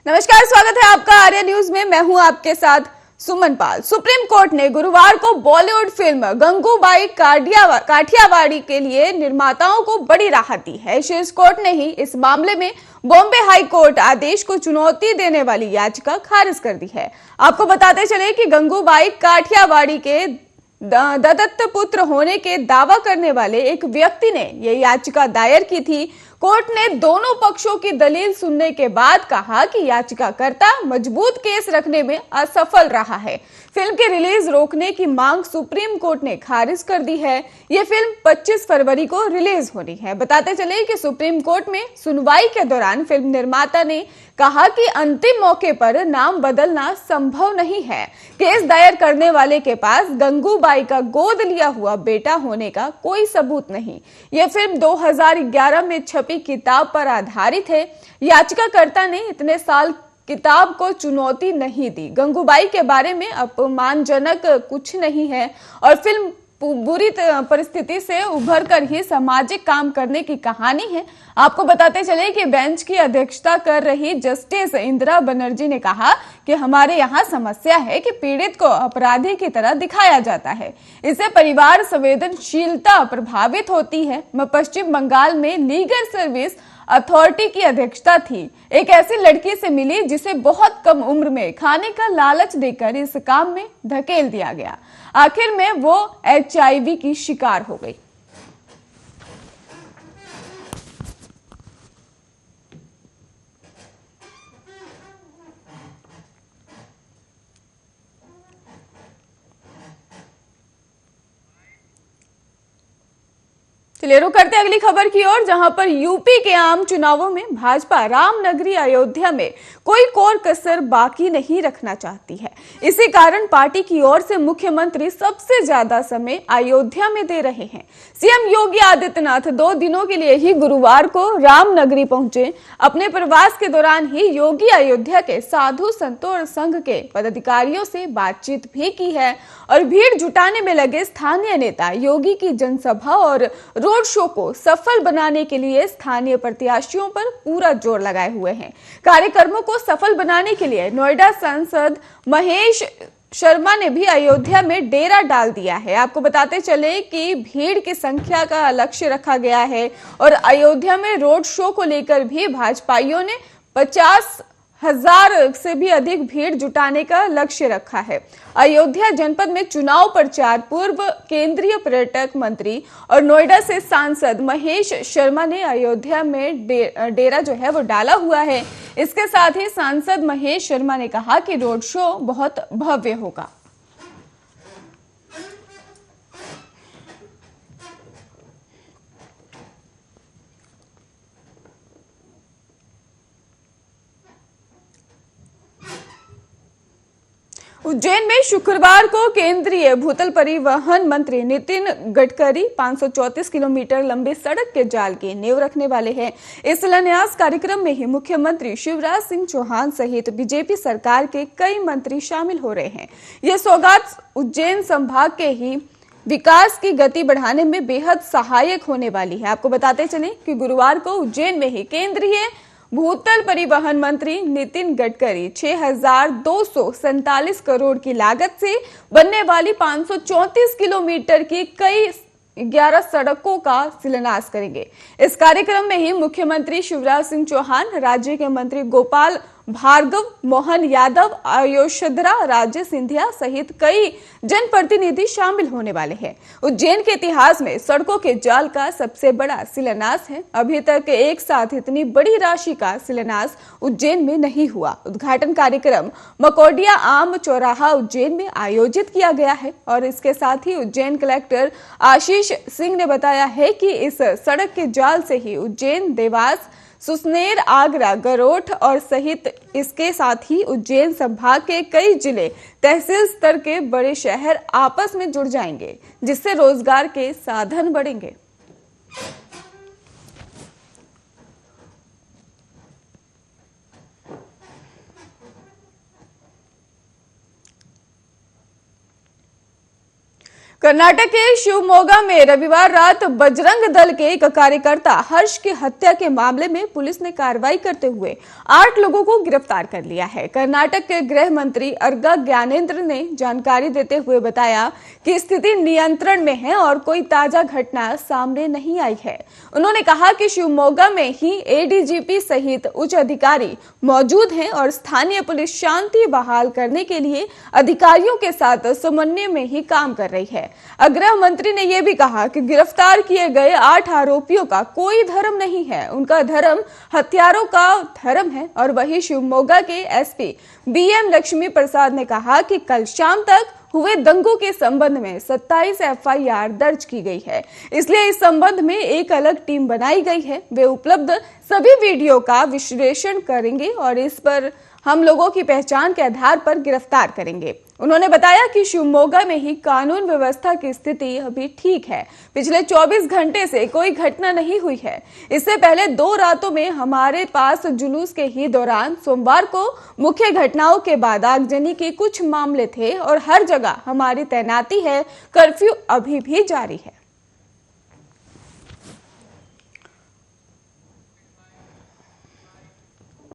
नमस्कार, स्वागत है आपका आर्या न्यूज में। मैं हूं आपके साथ सुमन पाल। सुप्रीम कोर्ट ने गुरुवार को बॉलीवुड फिल्म गंगूबाई काठियावाड़ी के लिए निर्माताओं को बड़ी राहत दी है। शीर्ष कोर्ट ने ही इस मामले में बॉम्बे हाई कोर्ट आदेश को चुनौती देने वाली याचिका खारिज कर दी है। आपको बताते चले कि गंगूबाई काठियावाड़ी के दत्तक पुत्र होने के दावा करने वाले एक व्यक्ति ने यह याचिका दायर की थी। कोर्ट ने दोनों पक्षों की दलील सुनने के बाद कहा कि याचिकाकर्ता मजबूत केस रखने में असफल रहा है। फिल्म की रिलीज रोकने की मांग सुप्रीम कोर्ट ने खारिज कर दी है। यह फिल्म 25 फरवरी को रिलीज होनी है। बताते चले कि सुप्रीम कोर्ट में सुनवाई के दौरान फिल्म निर्माता ने कहा कि अंतिम मौके पर नाम बदलना संभव नहीं है। केस दायर करने वाले के पास गंगूबाई का गोद लिया हुआ बेटा होने का कोई सबूत नहीं। यह फिल्म 2011 में छपी किताब पर आधारित है। याचिकाकर्ता ने इतने साल किताब को चुनौती नहीं दी। गंगूबाई के बारे में अपमानजनक कुछ नहीं है और फिल्म बुरी परिस्थिति से उभरकर ही सामाजिक काम करने की कहानी है। आपको बताते चले कि बेंच की अध्यक्षता कर रही जस्टिस इंदिरा बनर्जी ने कहा कि हमारे यहाँ समस्या है कि पीड़ित को अपराधी की तरह दिखाया जाता है। इससे परिवार संवेदनशीलता प्रभावित होती है। मैं पश्चिम बंगाल में लीगल सर्विस अथॉरिटी की अध्यक्षता थी। एक ऐसी लड़की से मिली जिसे बहुत कम उम्र में खाने का लालच देकर इस काम में धकेल दिया गया। आखिर में वो HIV की शिकार हो गई। चलिए रुक करते अगली खबर की ओर, जहां पर यूपी के आम चुनावों में भाजपा रामनगरी अयोध्या में कोई कोर कसर बाकी नहीं रखना चाहती है। इसी कारण पार्टी की ओर से मुख्यमंत्री सबसे ज्यादा समय अयोध्या में दे रहे हैं। सीएम योगी आदित्यनाथ 2 दिनों के लिए ही गुरुवार को रामनगरी पहुंचे। अपने प्रवास के दौरान ही योगी अयोध्या के साधु संतों और संघ के पदाधिकारियों से बातचीत भी की है और भीड़ जुटाने में लगे स्थानीय नेता योगी की जनसभा और रोड शो को सफल बनाने के लिए स्थानीय प्रत्याशियों पर पूरा जोर लगाए हुए हैं। कार्यक्रमों को सफल बनाने के लिए नोएडा सांसद महेश शर्मा ने भी अयोध्या में डेरा डाल दिया है। आपको बताते चले कि भीड़ की संख्या का लक्ष्य रखा गया है और अयोध्या में रोड शो को लेकर भी भाजपाइयों ने 50,000 से भी अधिक भीड़ जुटाने का लक्ष्य रखा है। अयोध्या जनपद में चुनाव प्रचार पूर्व केंद्रीय पर्यटक मंत्री और नोएडा से सांसद महेश शर्मा ने अयोध्या में डेरा जो है वो डाला हुआ है। इसके साथ ही सांसद महेश शर्मा ने कहा कि रोड शो बहुत भव्य होगा। उज्जैन में शुक्रवार को केंद्रीय भूतल परिवहन मंत्री नितिन गडकरी 534 किलोमीटर लंबी सड़क के जाल की नींव रखने वाले हैं। इस शिलान्यास कार्यक्रम में ही मुख्यमंत्री शिवराज सिंह चौहान सहित बीजेपी सरकार के कई मंत्री शामिल हो रहे हैं। यह सौगात उज्जैन संभाग के ही विकास की गति बढ़ाने में बेहद सहायक होने वाली है। आपको बताते चलें कि गुरुवार को उज्जैन में ही केंद्रीय भूतल परिवहन मंत्री नितिन गडकरी 6,247 करोड़ की लागत से बनने वाली 534 किलोमीटर की कई 11 सड़कों का शिलान्यास करेंगे। इस कार्यक्रम में ही मुख्यमंत्री शिवराज सिंह चौहान, राज्य के मंत्री गोपाल भार्गव, मोहन यादव, आयुषधरा राजे सिंधिया सहित कई जनप्रतिनिधि शामिल होने वाले हैं। उज्जैन के इतिहास में सड़कों के जाल का सबसे बड़ा शिलान्यास है। अभी तक एक साथ इतनी बड़ी राशि का शिलान्यास उज्जैन में नहीं हुआ। उद्घाटन कार्यक्रम मकोडिया आम चौराहा उज्जैन में आयोजित किया गया है और इसके साथ ही उज्जैन कलेक्टर आशीष सिंह ने बताया है कि इस सड़क के जाल से ही उज्जैन, देवास, सुसनेर, आगरा, गरोठ और सहित इसके साथ ही उज्जैन संभाग के कई जिले, तहसील स्तर के बड़े शहर आपस में जुड़ जाएंगे, जिससे रोजगार के साधन बढ़ेंगे। कर्नाटक के शिवमोगा में रविवार रात बजरंग दल के एक कार्यकर्ता हर्ष की हत्या के मामले में पुलिस ने कार्रवाई करते हुए 8 लोगों को गिरफ्तार कर लिया है। कर्नाटक के गृह मंत्री अर्गा ज्ञानेंद्र ने जानकारी देते हुए बताया कि स्थिति नियंत्रण में है और कोई ताजा घटना सामने नहीं आई है। उन्होंने कहा कि शिवमोगा में ही एडीजीपी सहित उच्च अधिकारी मौजूद हैं और स्थानीय पुलिस शांति बहाल करने के लिए अधिकारियों के साथ समन्वय में ही काम कर रही है। गृह मंत्री ने यह भी कहा कि गिरफ्तार किए गए 8 आरोपियों का कोई धर्म नहीं है, उनका धर्म हथियारों का धर्म है। और वहीं शिवमोगा के एसपी बीएम लक्ष्मी प्रसाद ने कहा कि कल शाम तक हुए दंगों के संबंध में 27 एफआईआर दर्ज की गई है, इसलिए इस संबंध में एक अलग टीम बनाई गई है। वे उपलब्ध सभी वीडियो का विश्लेषण करेंगे और इस पर हम लोगों की पहचान के आधार पर गिरफ्तार करेंगे। उन्होंने बताया कि शिवमोगा में ही कानून व्यवस्था की स्थिति अभी ठीक है। पिछले 24 घंटे से कोई घटना नहीं हुई है। इससे पहले 2 रातों में हमारे पास जुलूस के ही दौरान सोमवार को मुख्य घटनाओं के बाद आगजनी के कुछ मामले थे और हर जगह हमारी तैनाती है। कर्फ्यू अभी भी जारी है।